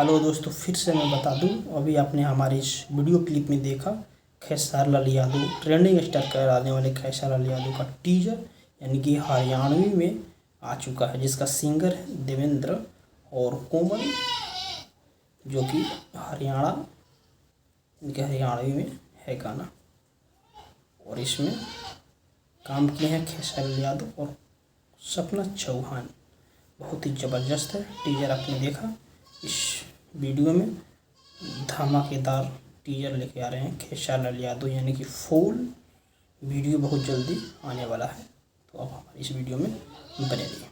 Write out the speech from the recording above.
Hello दोस्तों, फिर से मैं बता दूं, अभी आपने हमारे इस वीडियो क्लिप में देखा खेसारी लाल यादव ट्रेंडिंग स्टार कराने वाले खेसारी लाल यादव का टीजर यानी कि हरियाणवी में आ चुका है, जिसका सिंगर है देवेंद्र और कोमल, जो कि हरियाणवी में है गाना। और इसमें काम किए हैं खेसारी लाल यादव और सपना चौहान। बहुत ही ज़बरदस्त है टीजर। आपने देखा, इस वीडियो में धमाकेदार टीजर लेके आ रहे हैं खेसारी लाल यादव, यानी कि फुल वीडियो बहुत जल्दी आने वाला है। तो आप हमारी इस वीडियो में बने रहिए।